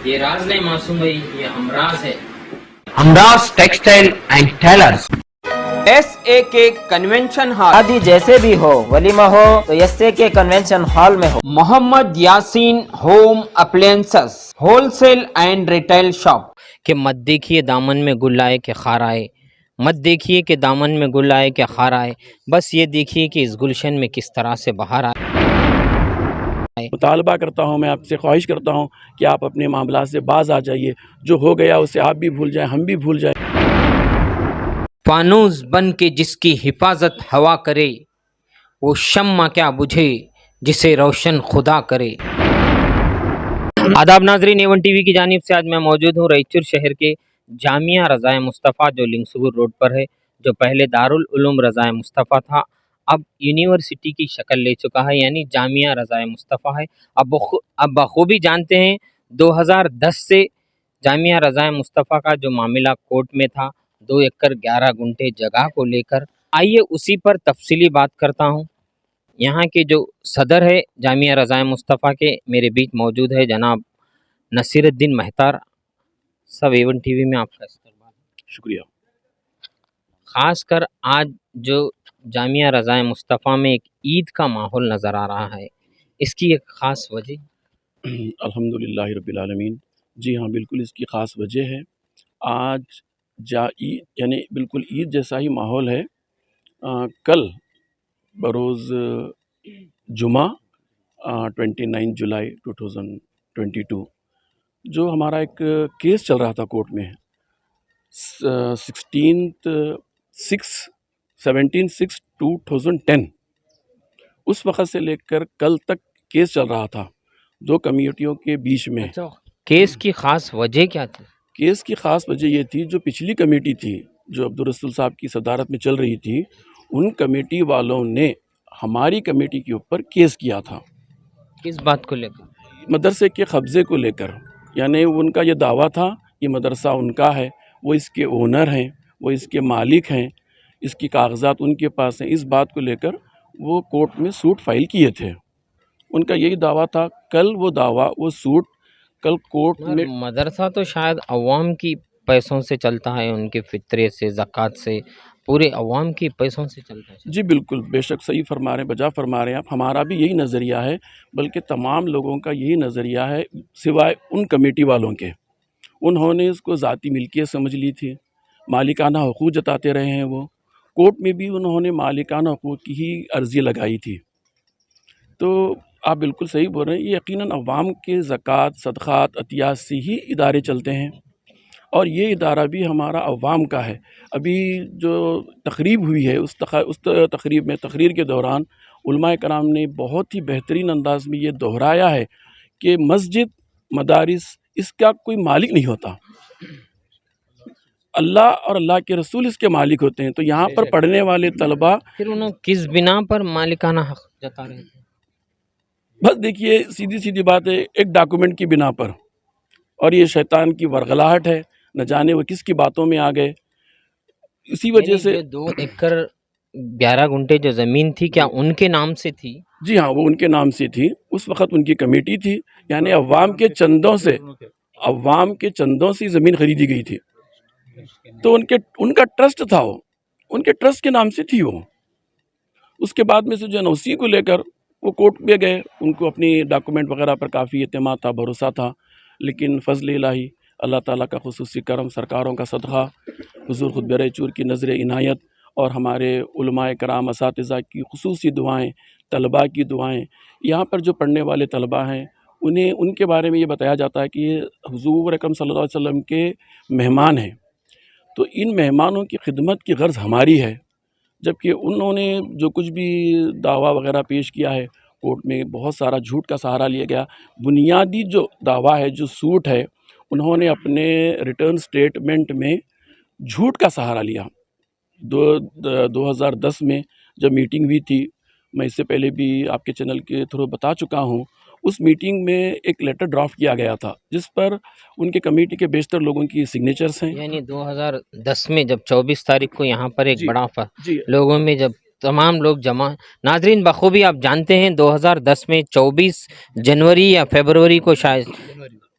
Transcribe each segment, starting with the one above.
ये राज नहीं मासूम भाई, ये हमराज है। Hamraz textile and tailors, SAK convention hall, शादी जैसे भी हो, वलीमा हो तो SAK कन्वेंशन हॉल में हो। Mohammad Yasin home appliances wholesale and retail shop. कि मत देखिए दामन में गुल आए कि खार आए, मत देखिए कि दामन में गुल आए कि खार आए, बस ये देखिए कि इस गुलशन में किस तरह से बहार आए। मुतालबा करता हूँ, मैं आपसे ख्वाहिश करता हूँ कि आप अपने मामला से बाज आ जाइए। जो हो गया उसे आप भी भूल जाएं, हम भी भूल जाएं। फानूस बन के जिसकी हिफाजत हवा करे, वो शम्मा क्या बुझे जिसे रोशन खुदा करे। आदाब नाजरीन, A1 TV की जानिब से आज मैं मौजूद हूँ रईचूर शहर के जामिया रज़ाए मुस्तफ़ा जो लिंगसुगुर रोड पर है, जो पहले दारुल उलूम रज़ाए मुस्तफ़ा था, अब यूनिवर्सिटी की शक्ल ले चुका है, यानी जामिया रज़ाए मुस्तफ़ा है। अब बखूबी जानते हैं 2010 से जामिया रज़ाए मुस्तफ़ा का जो मामला कोर्ट में था 2 एकड़ 11 गुंठे जगह को लेकर, आइए उसी पर तफसीली बात करता हूँ। यहाँ के जो सदर है जामिया रज़ाए मुस्तफ़ा के मेरे बीच मौजूद है जनाब नसीरुद्दीन महतार। सब A1 TV में आपका इस्तकबाल। शुक्रिया। ख़ास कर आज जो जामिया रज़ाए मुस्तफ़ा में एक ईद का माहौल नज़र आ रहा है, इसकी एक ख़ास वजह। अल्हम्दुलिल्लाह रब्बिल आलमीन। जी हाँ, बिल्कुल इसकी ख़ास वजह है। आज ईद यानी बिल्कुल ईद जैसा ही माहौल है। कल बरोज़ जुमा 29 जुलाई 2022 जो हमारा एक केस चल रहा था कोर्ट में 17/6/2010, उस वक़्त से लेकर कल तक केस चल रहा था 2 कम्युनिटियों के बीच में। केस की ख़ास वजह क्या थी? केस की ख़ास वजह ये थी, जो पिछली कमेटी थी जो अब्दुल रसूल साहब की सदारत में चल रही थी, उन कमेटी वालों ने हमारी कमेटी के ऊपर केस किया था। किस बात को लेकर? मदरसे के कब्ज़े को लेकर। यानी उनका ये दावा था कि मदरसा उनका है, वो इसके ओनर हैं, वो इसके मालिक हैं, इसकी कागज़ात उनके पास हैं। इस बात को लेकर वो कोर्ट में सूट फाइल किए थे। उनका यही दावा था। कल वो दावा, वो सूट कल कोर्ट में। मदरसा तो शायद अवाम की पैसों से चलता है, उनके फितरे से, ज़कात से, पूरे अवाम की पैसों से चलता है। जी बिल्कुल, बेशक सही फरमा रहे हैं, बजा फरमा रहे हैं आप। हमारा भी यही नज़रिया है, बल्कि तमाम लोगों का यही नज़रिया है सिवाय उन कमेटी वालों के। उन्होंने इसको ज़ाती मिल्कियत समझ ली थी, मालिकाना हकूक़ जताते रहे हैं। वो कोर्ट में भी उन्होंने मालिकाना हकूक़ की ही अर्ज़ी लगाई थी। तो आप बिल्कुल सही बोल रहे हैं, ये यकीनन अवाम के ज़कात, सदक़ात, अतियात से ही इदारे चलते हैं, और ये इदारा भी हमारा अवाम का है। अभी जो तकरीब हुई है उस तकरीब में, तकरीर के दौरान उलमाए कराम ने बहुत ही बेहतरीन अंदाज़ में ये दोहराया है कि मस्जिद, मदारिस, इसका कोई मालिक नहीं होता, अल्लाह और अल्लाह के रसूल इसके मालिक होते हैं। तो यहाँ पर पढ़ने वाले तलबा फिर उन्होंने किस बिना पर मालिकाना हक जता रहे थे? बस देखिए, सीधी सीधी बात है, एक डॉक्यूमेंट की बिना पर। और ये शैतान की वरगलाहट है, न जाने वो किसकी बातों में आ गए। इसी वजह से 2 एकड़ 11 गुंठे जो ज़मीन थी, क्या उनके नाम से थी? जी हाँ, वो उनके नाम से थी। उस वक़्त उनकी कमेटी थी, यानी अवाम के चंदों से ज़मीन ख़रीदी गई थी। तो उनका ट्रस्ट था, वो उनके ट्रस्ट के नाम से थी वो। उसके बाद में से जो है ना, उसी को लेकर वो कोर्ट में गए। उनको अपनी डॉक्यूमेंट वगैरह पर काफ़ी एतमाद था, भरोसा था। लेकिन फ़ज़ल इलाही, अल्लाह ताला का खुसूसी करम, सरकारों का सदक़ा, हुज़ूर खुतब रईचूर की नज़र इनायत, और हमारे उलमाए कराम, असातिज़ा की खुसूसी दुआएँ, तलबा की दुआएँ। यहाँ पर जो पढ़ने वाले तलबा हैं, उन्हें उनके बारे में ये बताया जाता है कि ये हुज़ूर अकरम सल्लल्लाहु अलैहि वसल्लम के मेहमान हैं। तो इन मेहमानों की खिदमत की गर्ज़ हमारी है। जबकि उन्होंने जो कुछ भी दावा वगैरह पेश किया है, कोर्ट में बहुत सारा झूठ का सहारा लिया गया। बुनियादी जो दावा है, जो सूट है, उन्होंने अपने रिटर्न स्टेटमेंट में झूठ का सहारा लिया। 2010 में जब मीटिंग हुई थी, मैं इससे पहले भी आपके चैनल के थ्रू बता चुका हूँ, उस मीटिंग में एक लेटर ड्राफ्ट किया गया था जिस पर उनके कमेटी के बेशतर लोगों की सिग्नेचर्स हैं। यानी 2010 में जब 24 तारीख को यहाँ पर एक बड़ा जी लोगों में जब तमाम लोग जमा, नाजरीन बखूबी आप जानते हैं 2010 में 24 जनवरी या फरवरी को शायद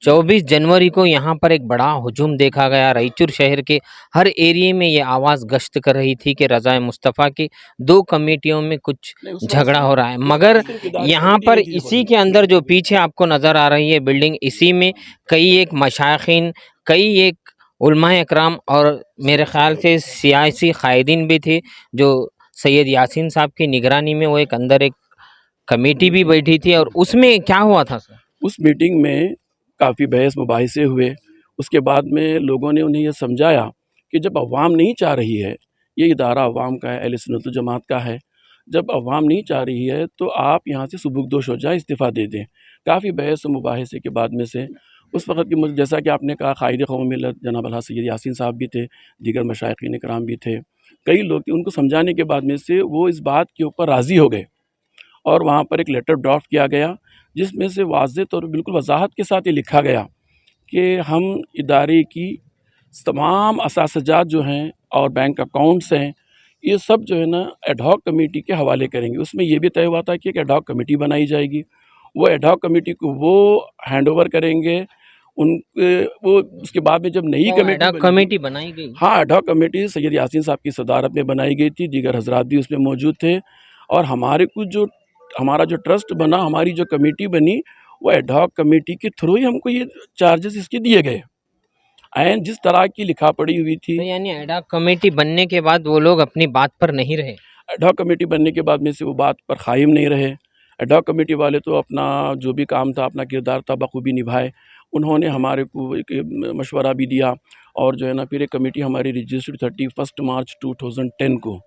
24 जनवरी को यहाँ पर एक बड़ा हजूम देखा गया। रायचूर शहर के हर एरिए में ये आवाज़ गश्त कर रही थी कि रज़ाए मुस्तफ़ा की 2 कमेटियों में कुछ झगड़ा हो रहा है। मगर यहाँ पर इसी के अंदर जो पीछे आपको नज़र आ रही है बिल्डिंग, इसी में कई एक मशाइखीन, कई एक उलमाए इकराम और मेरे ख़्याल से सियासी कायदीन भी थे, जो सैयद यासीन साहब की निगरानी में वो एक अंदर एक कमेटी भी बैठी थी। और उसमें क्या हुआ था सर? उस मीटिंग में काफ़ी बहस मुबाहिसे हुए। उसके बाद में लोगों ने उन्हें यह समझाया कि जब अवाम नहीं चाह रही है, ये इदारा अवाम का है, अहले सुन्नत वल जमात का है, जब अवाम नहीं चाह रही है तो आप यहाँ से सुबुकदोश हो जाएं, इस्तीफ़ा दे दें। काफ़ी बहस और मुबाहिसे के बाद में से उस वक़्त की जैसा कि आपने कहा कायदे कौम मिल्लत जनाब अलहाज सैयद यासीन साहब भी थे, दीगर मशाइखीन इकराम भी थे, कई लोग थे। उनको समझाने के बाद में से वो इस बात के ऊपर राज़ी हो गए और वहाँ पर एक लेटर ड्राफ्ट किया गया, जिसमें से वाज़ेह तौर पर बिल्कुल वज़ाहत के साथ ये लिखा गया कि हम इदारे की तमाम असासजात जो हैं और बैंक अकाउंट्स हैं, ये सब जो है ना एड हॉक कमेटी के हवाले करेंगे। उसमें ये भी तय हुआ था कि एक एड हॉक कमेटी बनाई जाएगी। वो एड हॉक कमेटी को वो हैंड ओवर करेंगे वो उसके बाद में जब नई कमेटी बनाई गई। हाँ, ad hoc committee Syed Yasin साहब की सदारत में बनाई गई थी, दीगर हजरात भी उसमें मौजूद थे। और हमारा जो ट्रस्ट बना, हमारी जो कमेटी बनी, वो एड हॉक कमेटी के थ्रू ही हमको ये चार्जेस इसके दिए गए। एंड जिस तरह की लिखा पड़ी हुई थी, तो यानी एडा कमेटी बनने के बाद वो लोग अपनी बात पर नहीं रहे। एड हॉक कमेटी बनने के बाद में से वो बात पर कायम नहीं रहे। एड हॉक कमेटी वाले तो अपना जो भी काम था, अपना किरदार था, बखूबी निभाए। उन्होंने हमारे को एक मशवरा भी दिया और जो है ना फिर एक कमेटी हमारी रजिस्टर्ड 31 मार्च 2010 को।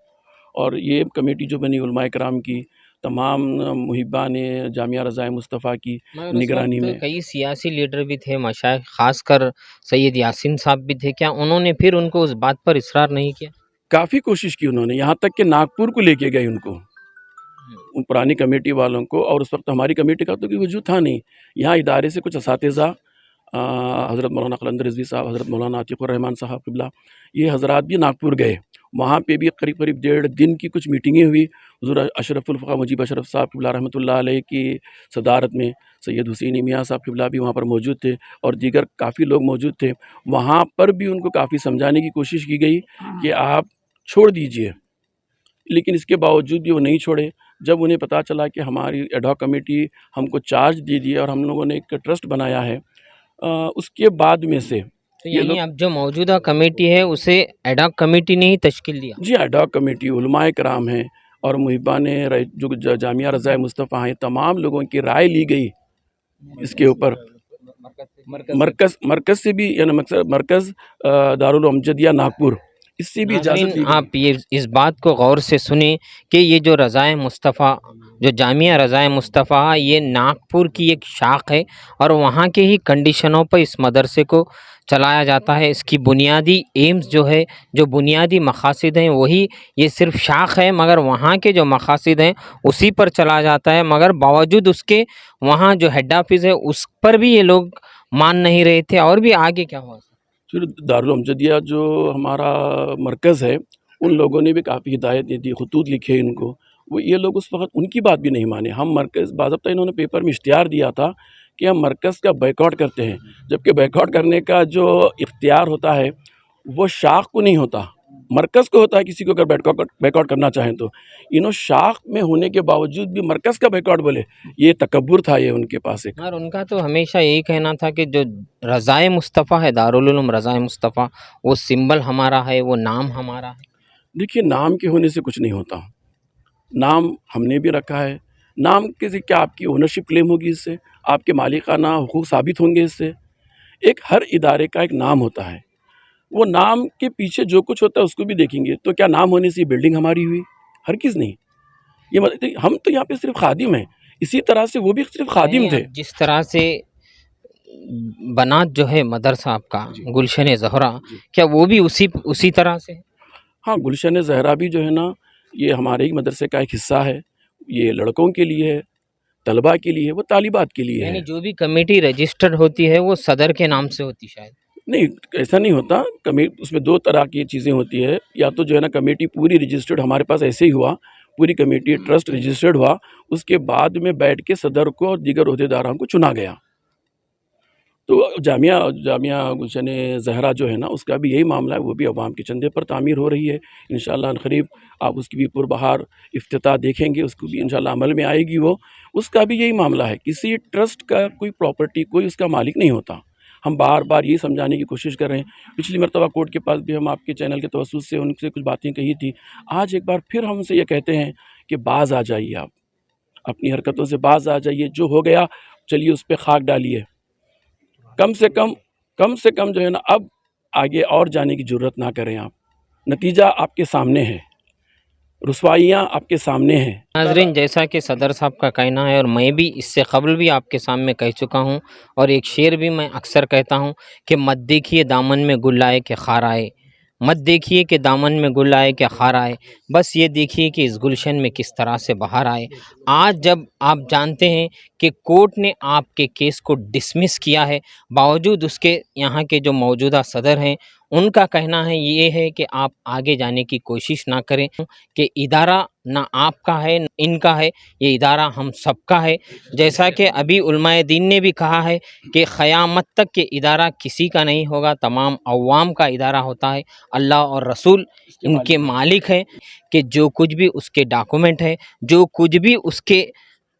और ये कमेटी जो बनी उलमाए कराम की तमाम मुहिबान जामिया रज़ाए मुस्तफ़ा की मगर उस निगरानी वक्त में। कई सियासी लीडर भी थे, मशाइख, खासकर सैयद यासीन साहब भी थे। क्या उन्होंने फिर उनको उस बात पर इसरार नहीं किया? काफ़ी कोशिश की उन्होंने, यहाँ तक कि नागपुर को लेके गए उनको, उन पुरानी कमेटी वालों को। और उस वक्त हमारी कमेटी का तो कोई वजूद था नहीं। यहाँ इदारे से कुछ असातिज़ा हज़रत मौलाना क़लंदर रिज़वी साहब, हज़रत मौलाना आतिक़ुर रहमान साहब क़िबला, ये हज़रात भी नागपुर गए। वहाँ पे भी करीब करीब 1.5 दिन की कुछ मीटिंगें हुई। हुज़ूर अशरफुल फ़ुक़हा मुजीब अशरफ साहब क़िबला रहमतुल्लाह अलैह की सदारत में सैयद हुसैनी मियाँ साहब क़िबला भी वहाँ पर मौजूद थे और दीगर काफ़ी लोग मौजूद थे। वहाँ पर भी उनको काफ़ी समझाने की कोशिश की गई कि आप छोड़ दीजिए, लेकिन इसके बावजूद भी वो नहीं छोड़े। जब उन्हें पता चला कि हमारी एड हॉक कमेटी हमको चार्ज दे दिया और हम लोगों ने एक ट्रस्ट बनाया है, उसके बाद में से तो ये यानी लोग, अब जो मौजूदा कमेटी है उसे एडॉक कमेटी ने ही तश्कील दिया। जी एड हॉक कमेटी उलमाए कराम हैं और मुहिबान जो जामिया रज़ाए मुस्तफ़ा हैं, तमाम लोगों की राय ली गई इसके ऊपर। मरकज़ से भी यानी मरकज़ दारुल अमजदिया नागपुर, इससे भी इजाज़त ली नाज़रीन, गई। आप ये इस बात को गौर से सुने कि ये जो रज़ाए मुस्तफ़ा, जो जामिया रज़ाए मुस्तफ़ा, ये नागपुर की एक शाख है और वहाँ के ही कंडीशनों पर इस मदरसे को चलाया जाता है। इसकी बुनियादी एम्स जो है, जो बुनियादी मकासद हैं, वही ये सिर्फ शाख है, मगर वहाँ के जो मकासद हैं उसी पर चला जाता है। मगर बावजूद उसके वहाँ जो हेड ऑफिस है उस पर भी ये लोग मान नहीं रहे थे। और भी आगे क्या हुआ? फिर दारुल अमजदिया जो हमारा मरकज़ है, उन लोगों ने भी काफ़ी हिदायतें दी, खतूत लिखे इनको। वो ये लोग उस वक़्त उनकी बात भी नहीं माने। हम मरकज़ बाज़ाब्ता इन्होंने पेपर में इश्तिहार दिया था कि हम मरकज़ का बायकॉट करते हैं, जबकि बायकॉट करने का जो इख्तियार होता है वो शाख को नहीं होता, मरकज़ को होता है। किसी को अगर बायकॉट करना चाहें तो इन्हों शाख में होने के बावजूद भी मरकज़ का बायकॉट बोले, ये तकब्बुर था ये उनके पास एक। और उनका तो हमेशा यही कहना था कि जो रज़ाए मुस्तफ़ा है, दारुल उलूम रज़ाए मुस्तफ़ा, वो सिंबल हमारा है, वो नाम हमारा है। देखिए, नाम के होने से कुछ नहीं होता। नाम हमने भी रखा है। नाम के से क्या आपकी ओनरशिप क्लेम होगी इससे? आपके मालिकाना हुकूक साबित होंगे इससे? एक हर इदारे का एक नाम होता है। वो नाम के पीछे जो कुछ होता है उसको भी देखेंगे। तो क्या नाम होने से ये बिल्डिंग हमारी हुई? हरगिज़ नहीं। ये मतलब हम तो यहाँ पे सिर्फ़ खादिम हैं। इसी तरह से वो भी सिर्फ़ खादिम थे। जिस तरह से बनात जो है मदरसा आपका, गुलशन ज़हरा, क्या वो भी उसी तरह से है? हाँ, गुलशन ज़हरा भी जो है ना, ये हमारे ही मदरसे का एक हिस्सा है। ये लड़कों के लिए है, तलबा के लिए है, वो तालिबात के लिए यानी है। जो भी कमेटी रजिस्टर्ड होती है वो सदर के नाम से होती शायद। नहीं, ऐसा नहीं होता। उसमें 2 तरह की चीज़ें होती है। या तो जो है ना कमेटी पूरी रजिस्टर्ड, हमारे पास ऐसे ही हुआ, पूरी कमेटी ट्रस्ट रजिस्टर्ड हुआ, उसके बाद में बैठ के सदर को और दीगर ओहदेदारों को चुना गया। تو جامعہ گلشن زہرا جو ہے نا، اس کا بھی یہی معاملہ ہے، وہ بھی عوام کے چندے پر تعمیر ہو رہی ہے. انشاءاللہ عنقریب آپ اس کی بھی پربہار افتتاح دیکھیں گے، اس کو بھی انشاءاللہ عمل میں آئے گی. وہ اس کا بھی یہی معاملہ ہے. کسی ٹرسٹ کا کوئی پراپرٹی کوئی اس کا مالک نہیں ہوتا. ہم بار بار یہی سمجھانے کی کوشش کر رہے ہیں. پچھلی مرتبہ کورٹ کے پاس بھی ہم آپ کے چینل کے توسط سے ان سے کچھ باتیں کہی تھی. آج ایک بار پھر ہم ان سے یہ کہتے ہیں کہ باز آ جائیے، آپ اپنی حرکتوں سے باز آ جائیے. جو ہو گیا چلیے اس پہ خاک ڈالیے. کم سے کم جو ہے نا، اب آگے اور جانے کی جرت نہ کریں. آپ نتیجہ آپ کے سامنے ہے، رسوائیاں آپ کے سامنے ہیں. ناظرین، جیسا کہ صدر صاحب کا کہنا ہے اور میں بھی اس سے قبل بھی آپ کے سامنے کہہ چکا ہوں، اور ایک شعر بھی میں اکثر کہتا ہوں کہ مت دیکھیے دامن میں گل آئے کہ خار آئے، مت دیکھیے کہ دامن میں گل آئے کہ خار آئے، بس یہ دیکھیے کہ اس گلشن میں کس طرح سے بہار آئے. آج جب آپ جانتے ہیں کہ کورٹ نے آپ کے کیس کو ڈسمس کیا ہے، باوجود اس کے یہاں کے جو موجودہ صدر ہیں ان کا کہنا ہے یہ ہے کہ آپ آگے جانے کی کوشش نہ کریں، کہ ادارہ نہ آپ کا ہے نہ ان کا ہے، یہ ادارہ ہم سب کا ہے. جیسا کہ ابھی علماء دین نے بھی کہا ہے کہ قیامت تک کہ ادارہ کسی کا نہیں ہوگا، تمام عوام کا ادارہ ہوتا ہے. اللہ اور رسول ان کے مالک ہیں، کہ جو کچھ بھی اس کے ڈاکومنٹ ہے، جو کچھ بھی اس کے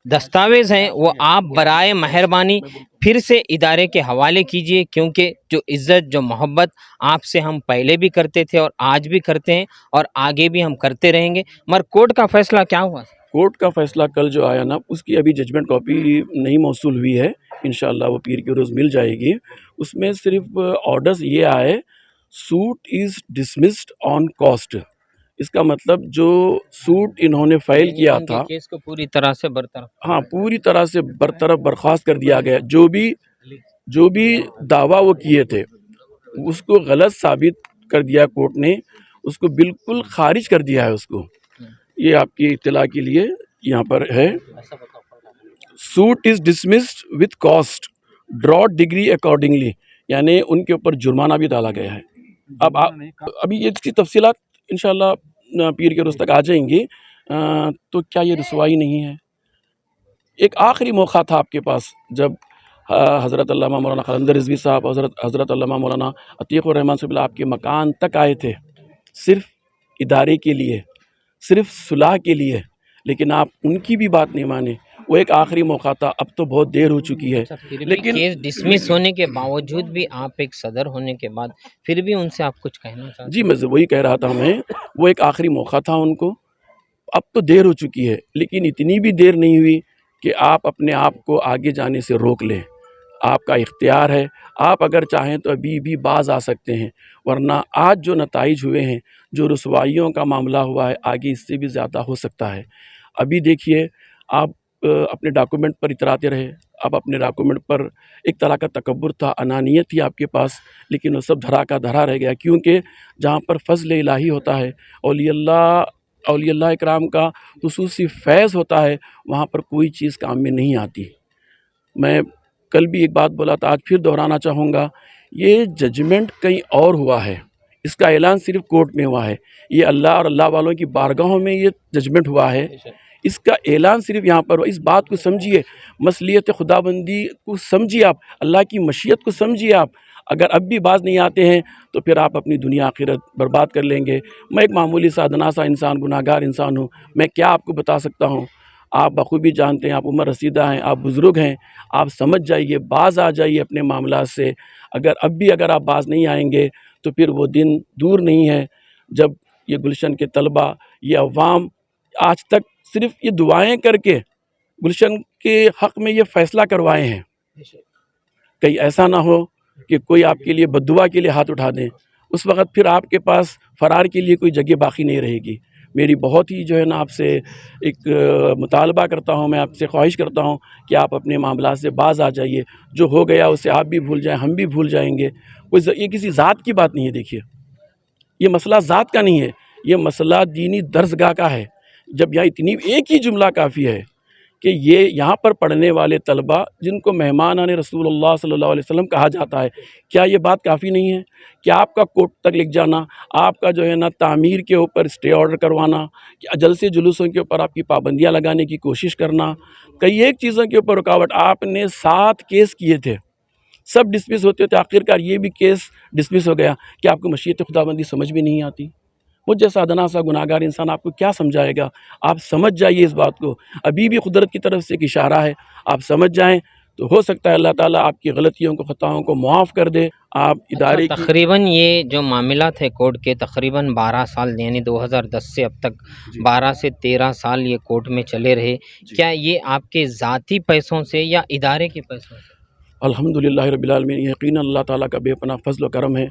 دستاویز ہیں، وہ آپ برائے مہربانی پھر سے ادارے کے حوالے کیجئے، کیونکہ جو عزت جو محبت آپ سے ہم پہلے بھی کرتے تھے اور آج بھی کرتے ہیں اور آگے بھی ہم کرتے رہیں گے. مگر کورٹ کا فیصلہ کیا ہوا؟ کورٹ کا فیصلہ کل جو آیا نا، اس کی ابھی ججمنٹ کاپی نہیں موصول ہوئی ہے. انشاءاللہ وہ پیر کے روز مل جائے گی. اس میں صرف آرڈرز یہ آئے، suit is dismissed on cost. اس کا مطلب جو سوٹ انہوں نے فائل کیا ان کے تھا، کیس کو پوری طرح سے برطرف. ہاں پوری طرح سے برطرف برخاست کر دیا گیا. جو بھی دعویٰ وہ کیے تھے اس کو غلط ثابت کر دیا کورٹ نے، اس کو بالکل خارج کر دیا ہے. اس کو یہ آپ کی اطلاع کے لیے یہاں پر ہے. Suit is dismissed with cost, draft decree accordingly, یعنی ان کے اوپر جرمانہ بھی ڈالا گیا ہے. ابھی یہ اس کی تفصیلات انشاءاللہ پیر کے روز تک آ جائیں گی. تو کیا یہ رسوائی نہیں ہے؟ ایک آخری موقع تھا آپ کے پاس، جب حضرت علامہ مولانا قلندر رضوی صاحب، حضرت علامہ مولانا عتیق الرحمن صاحب آپ کے مکان تک آئے تھے، صرف ادارے کے لیے، صرف صلح کے لیے، لیکن آپ ان کی بھی بات نہیں مانے. وہ ایک آخری موقع تھا، اب تو بہت دیر ہو چکی ہے. لیکن کیس ڈسمس ہونے کے باوجود بھی آپ ایک صدر ہونے کے بعد پھر بھی ان سے آپ کچھ کہنا چاہتے ہیں؟ جی میں وہی کہہ رہا تھا، وہ ایک آخری موقع تھا ان کو. اب تو دیر ہو چکی ہے، لیکن اتنی بھی دیر نہیں ہوئی کہ آپ اپنے آپ کو آگے جانے سے روک لیں. آپ کا اختیار ہے، آپ اگر چاہیں تو ابھی بھی باز آ سکتے ہیں. ورنہ آج جو نتائج ہوئے ہیں، جو رسوائیوں کا معاملہ ہوا ہے، آگے اس سے بھی زیادہ ہو سکتا ہے. ابھی دیکھیے، آپ اپنے ڈاکومنٹ پر اتراتے رہے. آپ اپنے ڈاکومنٹ پر ایک طرح کا تکبر تھا، انانیت تھی آپ کے پاس، لیکن وہ سب دھرا کا دھرا رہ گیا. کیونکہ جہاں پر فضل الہی ہوتا ہے، اولیاء اللہ اکرام کا خصوصی فیض ہوتا ہے، وہاں پر کوئی چیز کام میں نہیں آتی. میں کل بھی ایک بات بولا تھا، آج پھر دہرانا چاہوں گا. یہ ججمنٹ کہیں اور ہوا ہے، اس کا اعلان صرف کورٹ میں ہوا ہے. یہ اللہ اور اللہ والوں کی بارگاہوں میں یہ ججمنٹ ہوا ہے، اس کا اعلان صرف یہاں پر ہوا. اس بات کو سمجھیے، مصلیحت خدا بندی کو سمجھیے، آپ اللہ کی مشیت کو سمجھیے. آپ اگر اب بھی باز نہیں آتے ہیں تو پھر آپ اپنی دنیا آخرت برباد کر لیں گے. میں ایک معمولی سا ادنا سا انسان، گناہ گار انسان ہوں. میں کیا آپ کو بتا سکتا ہوں؟ آپ بخوبی جانتے ہیں، آپ عمر رسیدہ ہیں، آپ بزرگ ہیں. آپ سمجھ جائیے، باز آ جائیے اپنے معاملات سے. اگر آپ باز نہیں آئیں گے تو پھر وہ دن دور نہیں ہے جب یہ گلشن کے طلبہ، یہ عوام آج تک صرف یہ دعائیں کر کے گلشن کے حق میں یہ فیصلہ کروائے ہیں. کہیں ایسا نہ ہو کہ کوئی آپ کے لیے بد دعا کے لیے ہاتھ اٹھا دیں. اس وقت پھر آپ کے پاس فرار کے لیے کوئی جگہ باقی نہیں رہے گی. میری بہت ہی جو ہے نا آپ سے ایک مطالبہ کرتا ہوں، میں آپ سے خواہش کرتا ہوں کہ آپ اپنے معاملات سے باز آ جائیے. جو ہو گیا اسے آپ بھی بھول جائیں، ہم بھی بھول جائیں گے. یہ کسی ذات کی بات نہیں ہے. دیکھیے، یہ مسئلہ ذات کا نہیں ہے، یہ مسئلہ دینی درسگاہ کا ہے. جب یہاں اتنی ایک ہی جملہ کافی ہے کہ یہ یہاں پر پڑھنے والے طلبہ جن کو مہمانان رسول اللہ صلی اللہ علیہ وسلم کہا جاتا ہے، کیا یہ بات کافی نہیں ہے؟ کیا آپ کا کورٹ تک لکھ جانا، آپ کا جو ہے نا تعمیر کے اوپر اسٹے آرڈر کروانا، جلسے جلوسوں کے اوپر آپ کی پابندیاں لگانے کی کوشش کرنا، کئی ایک چیزوں کے اوپر رکاوٹ. آپ نے 7 کیس کیے تھے، सब डिसमिस होते होते आखिरकार ये भी केस डिसमिस हो गया कि आपको मशीयत खुदाबंदी समझ भी नहीं आती। मुझ जैसा अदना सा गुनाहगार इंसान आपको क्या समझाएगा? आप समझ जाइए इस बात को, अभी भी कुदरत की तरफ से एक इशारा है, आप समझ जाएं तो हो सकता है अल्लाह ताला आपकी गलतियों को, खताओं को माफ़ कर दे। आप इदारे की तकरीबन ये जो मामला थे कोर्ट के तकरीबन 12 साल यानी 2010 से अब तक 12 से 13 साल ये कोर्ट में चले रहे, क्या ये आपके ज़ाती पैसों से या इदारे के पैसों से? अल्हम्दुलिल्लाह रब्बिल आलमीन, यकीनन अल्लाह ताला का बेपनाह फज़ल व करम है।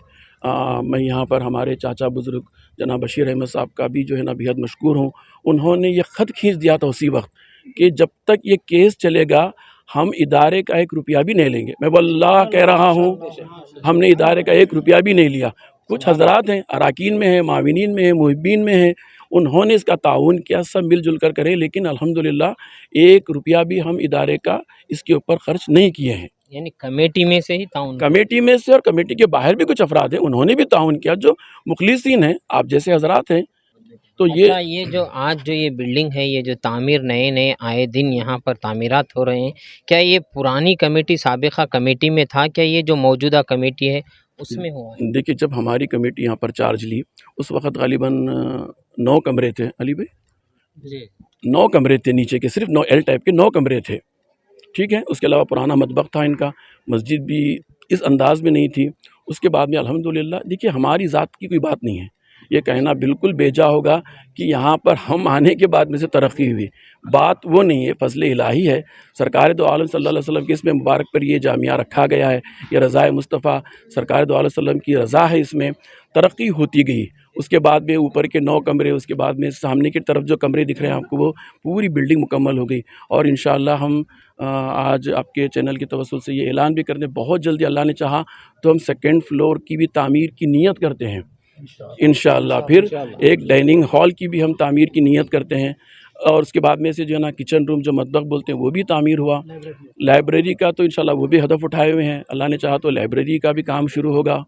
मैं यहाँ पर हमारे चाचा बुज़ुर्ग जनाब बशीर अहमद साहब का भी जो है ना बेहद मशकूर हूँ। उन्होंने ये ख़त खींच दिया था उसी वक्त कि जब तक ये केस चलेगा हम इदारे का 1 रुपया भी नहीं लेंगे। मैं वल्लाह कह रहा हूँ, हमने इदारे का 1 रुपया भी नहीं लिया। कुछ हजरात हैं, अराकीन में हैं, माविनीन में हैं, मुहिब्बीन में हैं, उन्होंने इसका ताउन किया, सब मिलजुल कर करे, लेकिन अल्हम्दुलिल्लाह 1 रुपया भी हम इदारे का इसके ऊपर खर्च नहीं किए हैं। यानी कमेटी में से ही ताउन? कमेटी में से और कमेटी के बाहर भी कुछ अफराद हैं, उन्होंने भी ताउन किया, जो मुखलिसीन हैं, आप जैसे हजरात हैं। तो अच्छा, ये जो आज जो ये बिल्डिंग है, ये जो तामीर नए नए आए दिन यहाँ पर तामीरात हो रहे हैं, क्या ये पुरानी कमेटी साबिक़ा कमेटी में था, क्या ये जो मौजूदा कमेटी है उसमें हुआ है? देखिए, जब हमारी कमेटी यहाँ पर चार्ज ली उस वक़्त ग़ालिबन 9 कमरे थे। अली भाई जी 9 कमरे थे, नीचे के सिर्फ 9 एल टाइप के 9 कमरे थे, ठीक है। उसके अलावा पुराना मतबख था इनका, मस्जिद भी इस अंदाज़ में नहीं थी। उसके बाद में अल्हम्दुलिल्लाह, देखिए हमारी ज़ात की कोई बात नहीं है, ये कहना बिल्कुल बेजा होगा कि यहाँ पर हम आने के बाद में से तरक्की हुई, बात वो नहीं है, फ़ज़ल इलाही है। सरकार दो आलम सल्लल्लाहु अलैहि वसल्लम के इसमें मुबारक पर ये जामिया रखा गया है, ये रज़ाए मुस्तफ़ा सरकार दो आलम सल्लम की रज़ा है, इसमें तरक्की होती गई। उसके बाद में ऊपर के 9 कमरे, उसके बाद में सामने की तरफ जो कमरे दिख रहे हैं आपको, वो पूरी बिल्डिंग मुकम्मल हो गई। और इंशाअल्लाह हम आज आपके चैनल की तवस्सुल से ये ऐलान भी करने, बहुत जल्दी अल्लाह ने चाहा तो हम 2nd फ्लोर की भी तामीर की नीयत करते हैं इंशाअल्लाह। फिर एक डाइनिंग हॉल की भी हम तामीर की नीयत करते हैं, और उसके बाद में से जो है ना किचन रूम जो मतबख बोलते हैं वो भी तामीर हुआ। लाइब्रेरी का तो इंशाअल्लाह वो भी हदफ उठाए हुए हैं, अल्लाह ने चाहा तो लाइब्रेरी का भी काम शुरू होगा।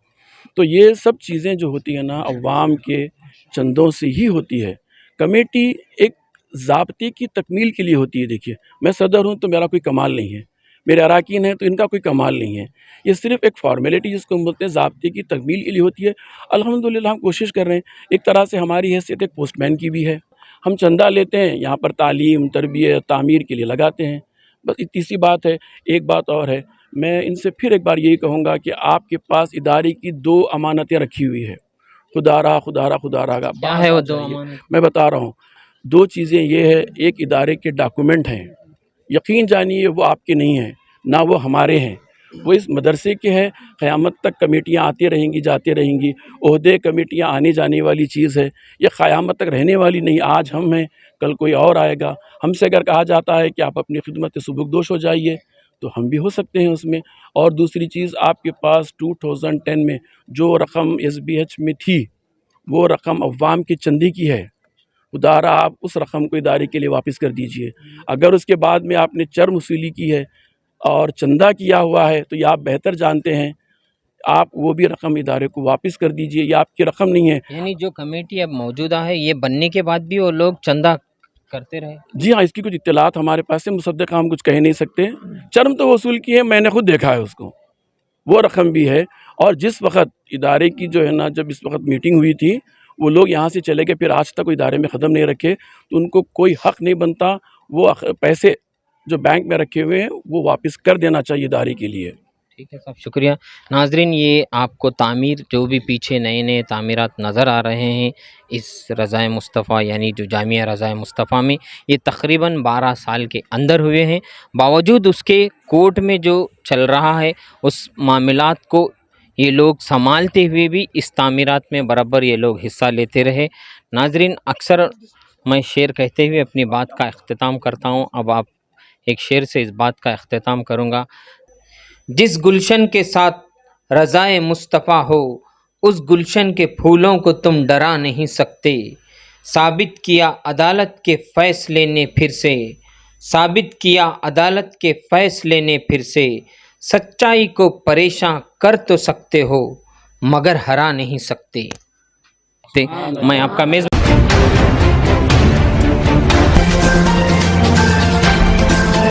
तो ये सब चीज़ें जो होती हैं ना, अवाम के चंदों से ही होती है। कमेटी एक ज़ाब्ते की तकमील के लिए होती है। देखिए, मैं सदर हूँ तो मेरा कोई कमाल नहीं है, मेरे अराकीन हैं तो इनका कोई कमाल नहीं है, ये सिर्फ़ एक फॉर्मेलिटी जिसको हम बोलते हैं ज़ाब्ते की तकमील के लिए होती है। अल्हम्दुलिल्लाह हम कोशिश कर रहे हैं, एक तरह से हमारी हैसियत एक पोस्टमैन की भी है। हम चंदा लेते हैं, यहाँ पर तालीम, तरबियत, तामीर के लिए लगाते हैं, बस इतनी सी बात है। एक बात और है, मैं इनसे फिर एक बार यही कहूँगा कि आपके पास इदारे की 2 अमानतें रखी हुई है, खुदारा खुदारा खुदारा का क्या है वो 2 अमानत? मैं बता रहा हूँ, 2 चीज़ें ये है, एक इदारे के डॉक्यूमेंट हैं, यकीन जानिए वो आपके नहीं हैं, ना वो हमारे हैं, वो इस मदरसे के हैं। क़यामत तक कमेटियाँ आती रहेंगी, जाती रहेंगी, ओहदे कमेटियाँ आने जाने वाली चीज़ है, ये क़यामत तक रहने वाली नहीं। आज हम हैं, कल कोई और आएगा। हमसे अगर कहा जाता है कि आप अपनी खिदमत सुबुकदोश हो जाइए, तो हम भी हो सकते हैं उसमें। और दूसरी चीज़, आपके पास 2010 में जो रकम SBH में थी, वो रकम अवाम के चंदे की है, खुदारा आप उस रकम को इदारे के लिए वापस कर दीजिए। अगर उसके बाद में आपने चर्म वसूली की है और चंदा किया हुआ है, तो ये आप बेहतर जानते हैं, आप वो भी रकम इदारे को वापस कर दीजिए, ये आपकी रकम नहीं है। यानी जो कमेटी अब मौजूदा है, ये बनने के बाद भी वो लोग चंदा करते रहे? जी हाँ, इसकी कुछ इत्तलात हमारे पास है, मुसद्दक़ हम कुछ कह नहीं सकते। चर्म तो वसूल की है, मैंने खुद देखा है उसको, वो रकम भी है। और जिस वक्त इदारे की जो है ना, जब इस वक्त मीटिंग हुई थी, वो लोग यहाँ से चले गए, फिर आज तक वो इदारे में ख़दम नहीं रखे, तो उनको कोई हक़ नहीं बनता, वो पैसे जो बैंक में रखे हुए हैं वो वापस कर देना चाहिए इदारे के लिए। ठीक है साहब, शुक्रिया। नाजरीन, ये आपको तामीर जो भी पीछे नए नए तामीरात नज़र आ रहे हैं इस रज़ाए मुस्तफ़ा यानी जो जामिया रज़ाए मुस्तफ़ा में, ये तकरीबन 12 साल के अंदर हुए हैं। बावजूद उसके कोर्ट में जो चल रहा है उस मामलात को ये लोग संभालते हुए भी इस तामीरात में बराबर ये लोग हिस्सा लेते रहे। नाजरीन, अक्सर मैं शेर कहते हुए अपनी बात का अख्तिताम करता हूँ, अब आप एक शेर से इस बात का अख्तिताम करूँगा। जिस गुलशन के साथ रज़ाए मुस्तफ़ा हो, उस गुलशन के फूलों को तुम डरा नहीं सकते। साबित किया अदालत के फ़ैसले ने फिर से, साबित किया अदालत के फ़ैसले ने फिर से। सच्चाई को परेशान कर तो सकते हो, मगर हरा नहीं सकते। मैं आपका मेज़बान